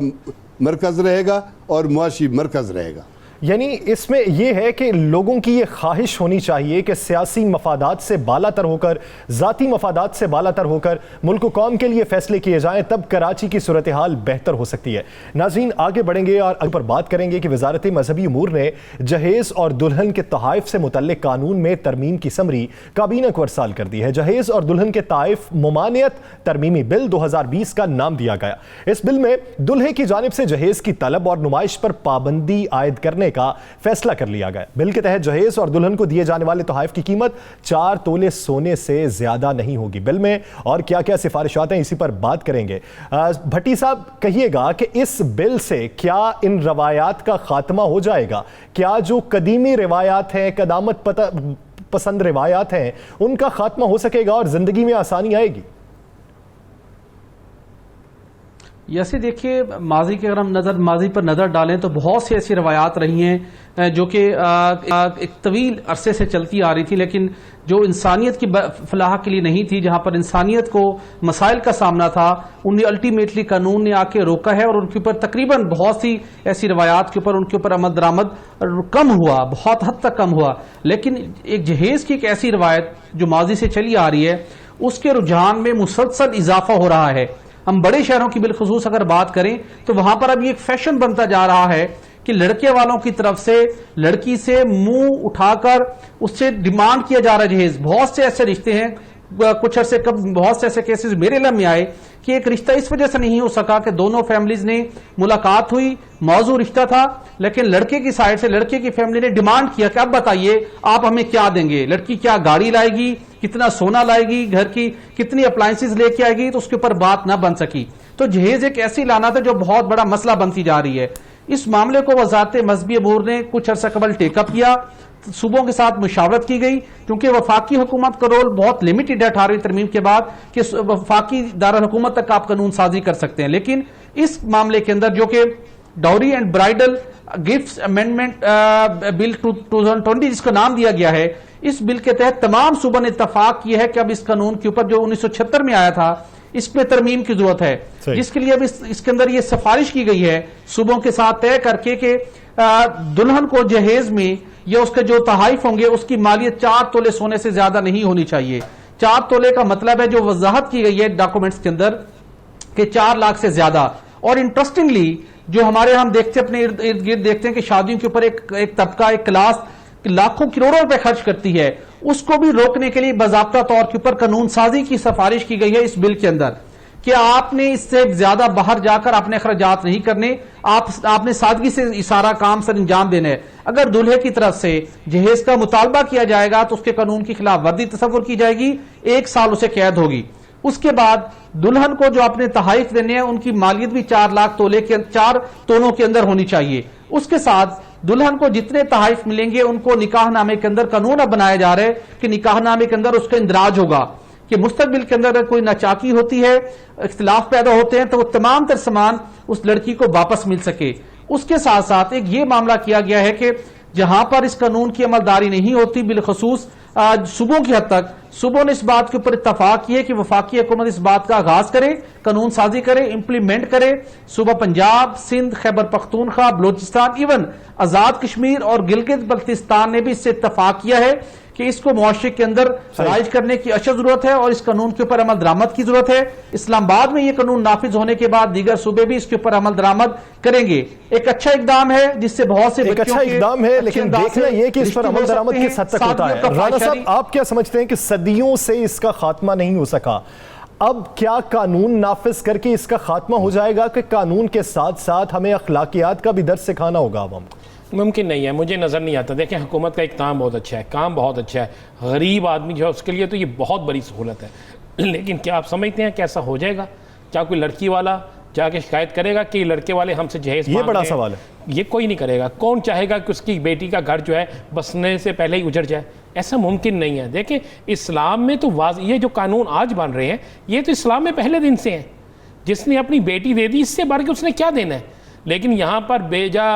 मरकज़ रहेगा और मुआशी मरकज़ रहेगा। यानी इसमें यह है कि लोगों की ये ख्वाहिश होनी चाहिए कि सियासी मफादात से बालातर होकर, ज़ाती मफादात से बालातर होकर मुल्क कौम के लिए फ़ैसले किए जाएं, तब कराची की सूरत हाल बेहतर हो सकती है। नाज़रीन, आगे बढ़ेंगे और अगर पर बात करेंगे कि वजारत मजहबी उमूर ने जहेज़ और दुल्हन के तोहाइफ से मुतल्लिक कानून में तरमीम की समरी काबीना को अरसाल कर दी है। जहेज़ और दुल्हन के तोहाइफ मुमानियत तरमीमी बिल 2020 का नाम दिया गया। इस बिल में दुल्हे की जानिब से जहेज़ की तलब और नुमाइश पर पाबंदी आयद करने का फैसला कर लिया गया। बिल के तहत जहेज और दुल्हन को दिए जाने वाले तोहाइफ की कीमत 4 तोले सोने से ज्यादा नहीं होगी। बिल में और क्या क्या सिफारिशात हैं, इसी पर बात करेंगे। भट्टी साहब, कहिएगा कि इस बिल से क्या इन रवायात का खात्मा हो जाएगा? क्या जो कदीमी रिवायात हैं, कदामत पसंद रिवायात हैं, उनका खात्मा हो सकेगा और जिंदगी में आसानी आएगी? जैसे देखिए, माजी की अगर हम माजी पर नज़र डालें तो बहुत सी ऐसी रवायात रही हैं जो कि एक तवील अरसे से चलती आ रही थी, लेकिन जो इंसानियत की फलाह के लिए नहीं थी, जहां पर इंसानियत को मसाइल का सामना था, उन्हें अल्टीमेटली कानून ने आके रोका है और उनके ऊपर तकरीबन बहुत सी ऐसी रवायात के ऊपर उनके ऊपर अमद दरामद कम हुआ, बहुत हद तक कम हुआ। लेकिन एक जहेज़ की एक ऐसी रवायत जो माजी से चली आ रही है, उसके रुझान में मुसलसल इजाफा हो रहा है। हम बड़े शहरों की बिलखुसूस अगर बात करें तो वहां पर अब ये एक फैशन बनता जा रहा है कि लड़के वालों की तरफ से लड़की से मुंह उठाकर उससे डिमांड किया जा रहा है जहेज। बहुत से ऐसे रिश्ते हैं, कुछ अरसे कब बहुत से ऐसे केसेस मेरे इल्म में आए कि एक रिश्ता इस वजह से नहीं हो सका कि दोनों फैमिलीज ने मुलाकात हुई, मौजूद रिश्ता था, लेकिन लड़के की साइड से लड़के की फैमिली ने डिमांड किया कि अब बताइए आप हमें क्या देंगे, लड़की क्या गाड़ी लाएगी, कितना सोना लाएगी, घर की कितनी अप्लायंसेज लेके आएगी, तो उसके ऊपर बात ना बन सकी। तो जहेज एक ऐसी लाना था जो बहुत बड़ा मसला बनती जा रही है। इस मामले को वजारत मजहबी अमूर ने कुछ अर्सा कबल टेकअप किया, सूबों के साथ मुशावरत की गई, क्योंकि वफाकी हुकूमत का रोल बहुत लिमिटेड है 18वीं तरमीम के बाद कि वफाकी दारुल हुकूमत तक आप कानून साजी कर सकते हैं। लेकिन इस मामले के अंदर जो कि dowry and bridal gifts amendment bill 2020 जिसका नाम दिया गया है, इस बिल के तहत तमाम सूबों ने इत्तफाक किया है कि अब इस कानून के ऊपर जो 1976 में आया था इसमें तरमीम की जरूरत है, जिसके लिए अब इसके अंदर ये सिफारिश की गई है सूबों के साथ तय करके कि दुल्हन को जहेज में या उसके जो तहाइफ होंगे उसकी मालियत 4 तोले सोने से ज्यादा नहीं होनी चाहिए। 4 तोले का मतलब है जो वजाहत की गई है डॉक्यूमेंट्स के अंदर कि 4 लाख से ज्यादा। और इंटरेस्टिंगली जो हमारे हम देखते हैं अपने इर्द गिर्द देखते हैं कि शादियों के ऊपर एक तबका, एक क्लास लाखों करोड़ों रुपए खर्च करती है, उसको भी रोकने के लिए बाज़ाब्ता तौर के ऊपर कानून साजी की सिफारिश की गई है इस बिल के अंदर कि आपने इससे ज्यादा बाहर जाकर अपने अखराजात नहीं करने, आपने सादगी से सारा काम सर अंजाम देना है। अगर दूल्हे की तरफ से जहेज का मुतालबा किया जाएगा तो उसके कानून की खिलाफ वर्जी तस्वुर की जाएगी, 1 साल उसे कैद होगी। उसके बाद दुल्हन को जो अपने तहाइफ देने हैं उनकी मालियत भी 4 लाख तोले के 4 तोलों के अंदर होनी चाहिए। उसके साथ दुल्हन को जितने तहाइफ मिलेंगे उनको निकाहनामे के अंदर कानून अब बनाया जा रहा है कि निकाहनामे के अंदर उसका इंदराज होगा कि मुस्तकबिल के अंदर अगर कोई नाचाकी होती है, इख्तिलाफ पैदा होते हैं, तो वो तमाम तर सामान उस लड़की को वापस मिल सके। उसके साथ साथ एक ये मामला किया गया है कि जहां पर इस कानून की अमलदारी नहीं होती, बिलखसूस सूबों की हद तक सूबों ने इस बात के ऊपर इत्तफाक किया कि वफाकी हुकूमत इस बात का आगाज करे, कानून साजी करे, इंप्लीमेंट करे। सूबा पंजाब, सिंध, खैबर पख्तूनख्वा, बलोचिस्तान, इवन आजाद कश्मीर और गिलगित बल्तिस्तान ने भी इससे इत्तफाक किया है कि इसको मुआशरे के अंदर राइज करने की अशद जरूरत है और इस कानून के ऊपर अमल दरामद की जरूरत है। इस्लामाबाद में ये कानून नाफिज होने के बाद दीगर सूबे भी इसके ऊपर अमल दरामद करेंगे। एक अच्छा इकदाम है जिससे बहुत से एक अच्छा इकदाम है, लेकिन देखना यह कि इस पर अमल दरामद किस हद तक होता है। राणा साहब, आप क्या समझते हैं कि सदियों से इसका खात्मा नहीं हो सका, अब क्या कानून नाफिज करके इसका खात्मा हो जाएगा कि कानून के साथ साथ हमें अखलाकियात का भी दर्स सिखाना होगा अब हमको? मुमकिन नहीं है, मुझे नज़र नहीं आता। देखें, हुकूमत का एक काम बहुत अच्छा है, काम बहुत अच्छा है, गरीब आदमी जो है उसके लिए तो ये बहुत बड़ी सहूलत है। लेकिन क्या आप समझते हैं कैसा हो जाएगा? क्या कोई लड़की वाला जाके शिकायत करेगा कि लड़के वाले हमसे जहेज मांग रहे हैं? ये बड़ा सवाल है। ये कोई नहीं करेगा। कौन चाहेगा कि उसकी बेटी का घर जो है बसने से पहले ही उजड़ जाए? ऐसा मुमकिन नहीं है। देखें, इस्लाम में तो ये जो कानून आज बन रहे हैं ये तो इस्लाम में पहले दिन से हैं। जिसने अपनी बेटी दे दी, इससे बढ़ के उसने क्या देना है? लेकिन यहाँ पर बेजा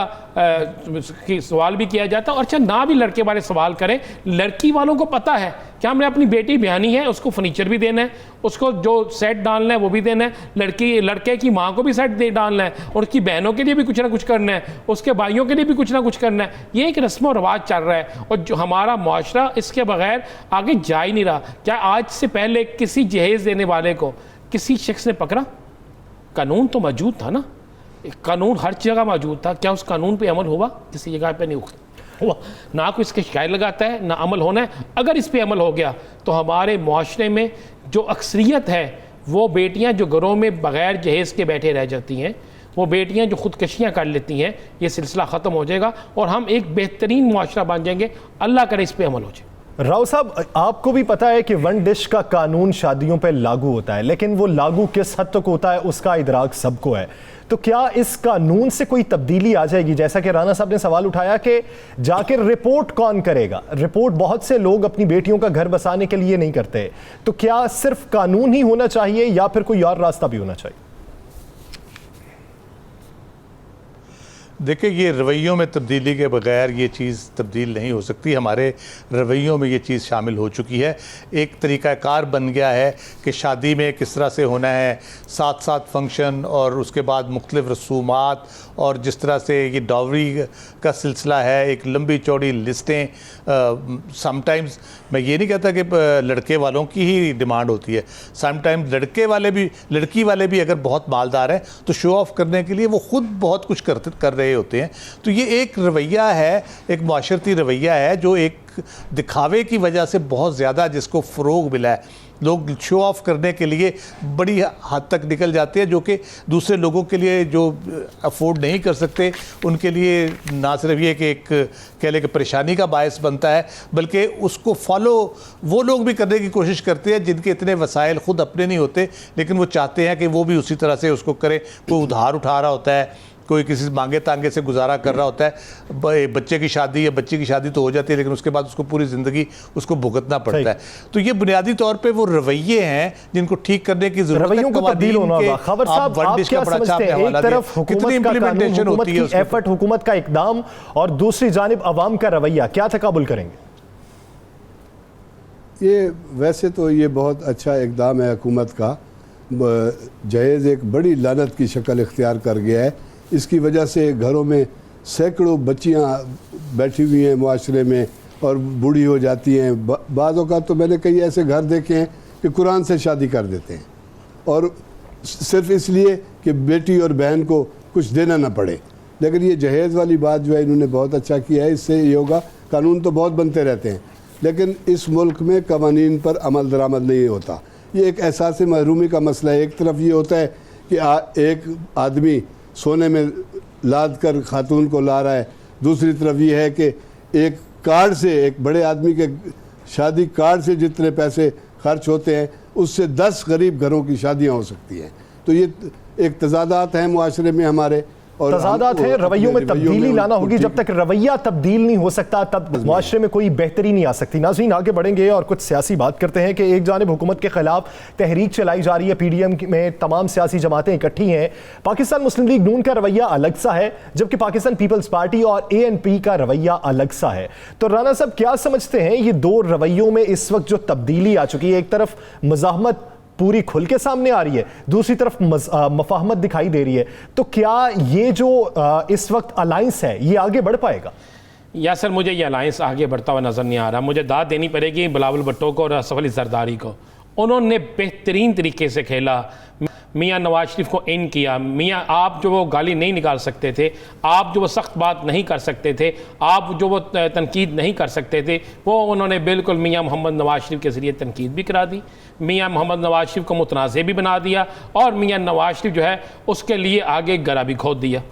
सवाल भी किया जाता है। और अच्छा, ना भी लड़के वाले सवाल करें, लड़की वालों को पता है कि हमने अपनी बेटी ब्यानी है, उसको फर्नीचर भी देना है, उसको जो सेट डालना है वो भी देना है, लड़के की माँ को भी सेट डालना है, और उसकी बहनों के लिए भी कुछ ना कुछ करना है, उसके भाइयों के लिए भी कुछ ना कुछ करना है। ये एक रस्म व रवाज चल रहा है और जो हमारा मुआशरा इसके बगैर आगे जा ही नहीं रहा। क्या आज से पहले किसी जहेज देने वाले को किसी शख्स ने पकड़ा? कानून तो मौजूद था ना, कानून हर जगह मौजूद था। क्या उस कानून पे अमल हुआ? किसी जगह पे नहीं हुआ। ना कोई इसके शिकायत लगाता है, ना अमल होना है। अगर इस पे अमल हो गया तो हमारे मुआशरे में जो अक्सरियत है वो बेटियां जो घरों में बग़ैर जहेज़ के बैठे रह जाती हैं, वो बेटियां जो खुदकशियां कर लेती हैं, ये सिलसिला ख़त्म हो जाएगा और हम एक बेहतरीन मुआशरा बन जाएंगे। अल्लाह करे इस पे अमल हो जाए। राव साहब, आपको भी पता है कि वन डिश का कानून शादियों पर लागू होता है, लेकिन वो लागू किस हद तक होता है उसका इदराक सबको है। तो क्या इस कानून से कोई तब्दीली आ जाएगी? जैसा कि राणा साहब ने सवाल उठाया कि जाकर रिपोर्ट कौन करेगा? रिपोर्ट बहुत से लोग अपनी बेटियों का घर बसाने के लिए नहीं करते। तो क्या सिर्फ कानून ही होना चाहिए या फिर कोई और रास्ता भी होना चाहिए? देखिए, ये रवैयों में तब्दीली के बगैर ये चीज़ तब्दील नहीं हो सकती। हमारे रवैयों में ये चीज़ शामिल हो चुकी है। एक तरीक़ाकार बन गया है कि शादी में किस तरह से होना है, 7 फंक्शन और उसके बाद मुख्तलिफ़ रसूमात, और जिस तरह से ये डावरी का सिलसिला है, एक लंबी चौड़ी लिस्टें। समटाइम्स मैं ये नहीं कहता कि लड़के वालों की ही डिमांड होती है, समटाइम्स लड़की वाले भी अगर बहुत मालदार हैं तो शो ऑफ करने के लिए वो खुद बहुत कुछ कर रहे रहे होते हैं। तो ये एक रवैया है, एक माशरती रवैया है जो एक दिखावे की वजह से बहुत ज़्यादा जिसको फ़रोग मिला है। लोग शो ऑफ करने के लिए बड़ी हद तक निकल जाते हैं, जो कि दूसरे लोगों के लिए जो अफोर्ड नहीं कर सकते उनके लिए ना सिर्फ ये कि एक कह लें कि परेशानी का बायस बनता है, बल्कि उसको फॉलो वो लोग भी करने की कोशिश करते हैं जिनके इतने वसाइल ख़ुद अपने नहीं होते, लेकिन वो चाहते हैं कि वो भी उसी तरह से उसको करें। कोई उधार उठा रहा होता है, कोई किसी मांगे तांगे से गुजारा कर रहा होता है, बच्चे की शादी या बच्ची की शादी तो हो जाती है, लेकिन उसके बाद उसको पूरी ज़िंदगी उसको भुगतना पड़ता है। तो ये बुनियादी तौर पे वो रवैये हैं जिनको ठीक करने की ज़रूरत है। रवैयों को तब्दील होना होगा। खबर साहब, आप क्या समझते हैं? एक तरफ हुकूमत का कानून, हुकूमत की एफर्ट, हुकूमत का इकदाम, और दूसरी जानिब अवाम का रवैया, क्या तकाबुल करेंगे? ये वैसे तो ये बहुत अच्छा इकदाम है हुकूमत का। जहेज़ एक बड़ी लानत की शक्ल इख्तियार कर गया है। इसकी वजह से घरों में सैकड़ों बच्चियां बैठी हुई हैं मुआशरे में और बूढ़ी हो जाती हैं। बाज़ औक़ात तो मैंने कई ऐसे घर देखे हैं कि कुरान से शादी कर देते हैं, और सिर्फ इसलिए कि बेटी और बहन को कुछ देना ना पड़े। लेकिन ये जहेज़ वाली बात जो है इन्होंने बहुत अच्छा किया है। इससे ये होगा, कानून तो बहुत बनते रहते हैं, लेकिन इस मुल्क में कवानीन पर अमल दरामद नहीं होता। ये एक एहसास महरूमी का मसला है। एक तरफ ये होता है कि एक आदमी सोने में लाद कर खातून को ला रहा है, दूसरी तरफ ये है कि एक कार्ड से, एक बड़े आदमी के शादी कार्ड से जितने पैसे खर्च होते हैं उससे 10 गरीब घरों की शादियां हो सकती हैं। तो ये एक तजादात हैं मुआशरे में हमारे, और तजादात है। रवैयों में तब्दीली लाना होगी। जब तक रवैया तब्दील नहीं हो सकता तब मुआशरे में कोई बेहतरी नहीं आ सकती। नाज़रीन, आगे बढ़ेंगे और कुछ सियासी बात करते हैं कि एक जानिब हुकूमत के खिलाफ तहरीक चलाई जा रही है, PDM में तमाम सियासी जमातें इकट्ठी हैं। पाकिस्तान मुस्लिम लीग नून का रवैया अलग सा है, जबकि पाकिस्तान पीपल्स पार्टी और ANP का रवैया अलग सा है। तो राना साहब, क्या समझते हैं ये दो रवैयों में इस वक्त जो तब्दीली आ चुकी है? एक तरफ मज़ाहमत पूरी खुल के सामने आ रही है, दूसरी तरफ मफाहमत दिखाई दे रही है। तो क्या ये जो इस वक्त अलायंस है ये आगे बढ़ पाएगा? या सर, मुझे ये अलायंस आगे बढ़ता हुआ नज़र नहीं आ रहा। मुझे दाद देनी पड़ेगी बिलावल भुट्टो को और असफ अली जरदारी को। उन्होंने बेहतरीन तरीके से खेला, मियाँ नवाज शरीफ को इन किया। मियाँ, आप जो वो गाली नहीं निकाल सकते थे, आप जो वो सख्त बात नहीं कर सकते थे, आप जो वो तनकीद नहीं कर सकते थे, वो उन्होंने बिल्कुल मियाँ मोहम्मद नवाज शरीफ के ज़रिए तनकीद भी करा दी, मियाँ मोहम्मद नवाज शरीफ को मुतनाज़ भी बना दिया, और मियाँ नवाज शरीफ जो है उसके लिए आगे गला भी खोद दिया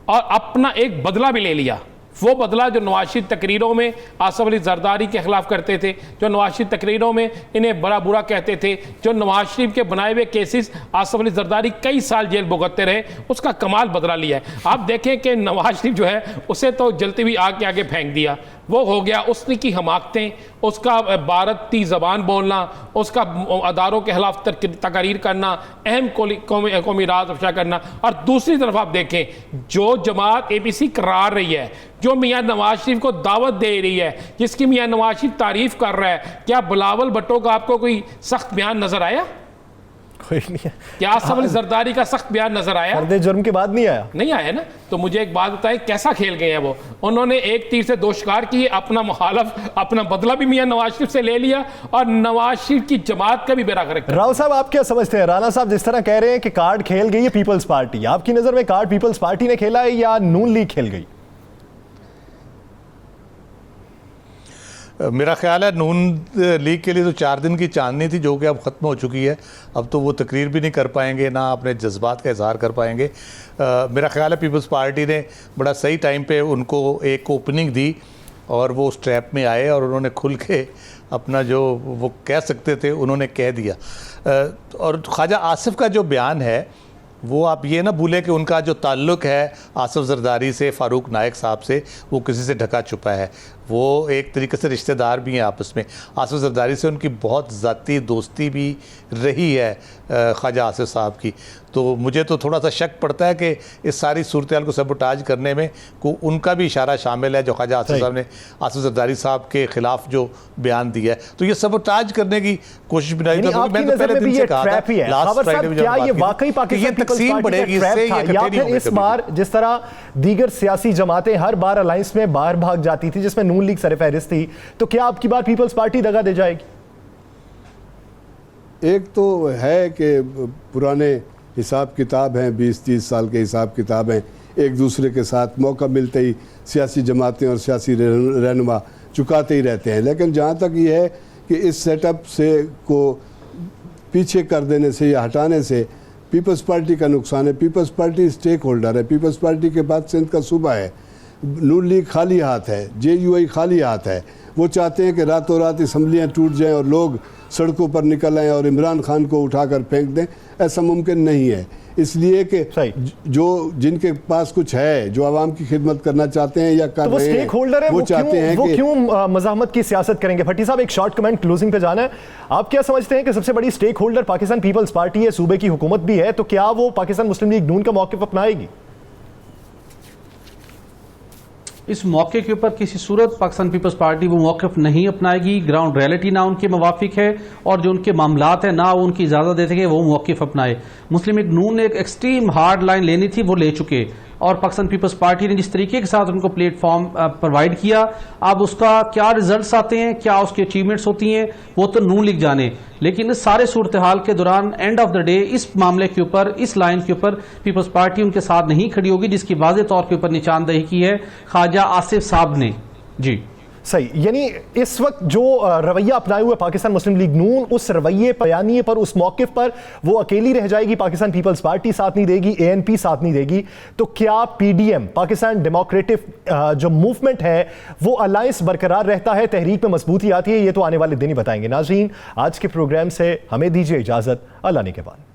और अपना एक बदला भी ले लिया। वो बदला जो नवाज शरीफ तकरीरों में आसफ अली जरदारी के खिलाफ करते थे, जो नवाज शरीफ तकरीरों में इन्हें बड़ा बुरा कहते थे, जो नवाज शरीफ के बनाए हुए केसेस आसफ अली जरदारी कई साल जेल भुगतते रहे, उसका कमाल बदला लिया है। आप देखें कि नवाज शरीफ जो है उसे तो जलती हुई आग के आगे फेंक दिया। वो हो गया उसने की हमाकतें, उसका भारती ज़बान बोलना, उसका अदारों के खिलाफ तकरीर करना, अहम कौमी राज अफशा करना। और दूसरी तरफ आप देखें, जो जमात APC करार रही है, जो मियाँ नवाज शरीफ को दावत दे रही है, जिसकी मियाँ नवाज शरीफ तारीफ कर रहा है, क्या बिलावल भुट्टो का आपको कोई सख्त बयान नजर आया? कोई नहीं है। क्या आसफ अली जरदारी का सख्त बयान नजर आया? फर्द जुर्म के बाद नहीं आया, नहीं आया ना। तो मुझे एक बात बताएं, कैसा खेल गए हैं वो? उन्होंने एक तीर से दो शिकार किए, अपना मुखालफ, अपना बदला भी मियां नवाज शरीफ से ले लिया और नवाज शरीफ की जमात का भी बेड़ा गर्क। राव साहब, आप क्या समझते हैं? राना साहब जिस तरह कह रहे हैं कि कार्ड खेल गई है पीपल्स पार्टी, आपकी नजर में कार्ड पीपल्स पार्टी ने खेला है या नून लीग खेल गई? मेरा ख्याल है नून लीग के लिए तो 4 दिन की चांदनी थी, जो कि अब ख़त्म हो चुकी है। अब तो वो तकरीर भी नहीं कर पाएंगे, ना अपने जज्बात का इजहार कर पाएंगे। मेरा ख्याल है पीपल्स पार्टी ने बड़ा सही टाइम पे उनको एक ओपनिंग दी और वो उस ट्रैप में आए और उन्होंने खुल के अपना जो वो कह सकते थे उन्होंने कह दिया। और ख्वाजा आसिफ का जो बयान है वो आप ये ना भूलें कि उनका जो ताल्लुक़ है आसिफ जरदारी से, फ़ारूक नायक साहब से, वो किसी से ढका छुपा है। वो एक तरीके से रिश्तेदार भी हैं आपस में। आसिफ जरदारी से उनकी बहुत ज़ाती दोस्ती भी रही है ख्वाजा आसिफ साहब की। तो मुझे तो थोड़ा सा शक पड़ता है कि इस सारी सूरत को सबोटाज करने में को उनका भी इशारा शामिल है, जो ख्वाजा आसिफ साहब ने आसिफ जरदारी साहब के खिलाफ जो बयान दिया है। तो ये सबोटाज करने की कोशिश भी नहीं, मैं तो पहले दिन से कहा था, लास्ट फ्राइडे में क्या ये वाकई पाकिस्तान तकसीम बढ़ेगी इससे, या फिर इस बार जिस तरह दीगर सियासी जमातें हर बार अलायंस में बाहर भाग जाती थी जिसमें नून लीग सरफहरिस्त थी, तो क्या आपकी बार पीपल्स पार्टी दगा दे जाएगी? एक तो है कि पुराने हिसाब किताब हैं, 20-30 साल के हिसाब किताब हैं। एक दूसरे के साथ मौका मिलते ही सियासी जमातें और सियासी रहनुमा चुकाते ही रहते हैं। लेकिन जहाँ तक ये है कि इस सेटअप से को पीछे कर देने से या हटाने से पीपल्स पार्टी का नुकसान है। पीपल्स पार्टी स्टेक होल्डर है। पीपल्स पार्टी के बाद सिंध का सूबा है, नून लीग खाली हाथ है, JUI खाली हाथ है। वो चाहते हैं कि रातों रात असम्बलियाँ टूट जाएं और लोग सड़कों पर निकल आएँ और इमरान खान को उठाकर फेंक दें। ऐसा मुमकिन नहीं है। इसलिए कि जो जिनके पास कुछ है, जो आवाम की खिदमत करना चाहते हैं या कर तो रहे हैं, होल्डर है, वो चाहते हैं वो कि क्यों मज़ाहमत की सियासत करेंगे। भट्टी साहब, एक शॉर्ट कमेंट क्लोजिंग पे जाना है। आप क्या समझते हैं कि सबसे बड़ी stakeholder Pakistan Peoples Party है, सूबे की हुकूमत भी है, तो क्या वो पाकिस्तान मुस्लिम लीग नून का मौक़िफ़ अपनाएगी? इस मौके के ऊपर किसी सूरत पाकिस्तान पीपल्स पार्टी वो मौक़िफ़ नहीं अपनाएगी। ग्राउंड रियलिटी ना उनके मुवाफिक है और जो उनके मामलात हैं ना वो उनकी इजाज़त देते कि वो मौक़िफ़ अपनाए। मुस्लिम लीग नून ने एक एक्सट्रीम हार्ड लाइन लेनी थी, वो ले चुके, और पाकिस्तान पीपल्स पार्टी ने जिस तरीके के साथ उनको प्लेटफॉर्म प्रोवाइड किया, अब उसका क्या रिजल्ट्स आते हैं, क्या उसकी अचीवमेंट्स होती हैं, वो तो नून लीग जाने। लेकिन इस सारे सूरत हाल के दौरान एंड ऑफ द डे इस मामले के ऊपर, इस लाइन के ऊपर पीपल्स पार्टी उनके साथ नहीं खड़ी होगी, जिसकी वाज़ेह तौर के ऊपर निशानदेही की है ख्वाजा आसिफ साहब ने। जी सही, यानी इस वक्त जो रवैया अपनाए हुए पाकिस्तान मुस्लिम लीग नून, उस रवैये बयानिए पर, उस मौक़िफ़ पर वो अकेली रह जाएगी। पाकिस्तान पीपल्स पार्टी साथ नहीं देगी, ANP साथ नहीं देगी। तो क्या PDM, पाकिस्तान डेमोक्रेटिक जो मूवमेंट है, वो अलायंस बरकरार रहता है, तहरीक में मजबूती आती है? ये तो आने वाले दिन ही बताएंगे। नाज़रीन, आज के प्रोग्राम से हमें दीजिए इजाज़त। अल्लाह ने के बाद।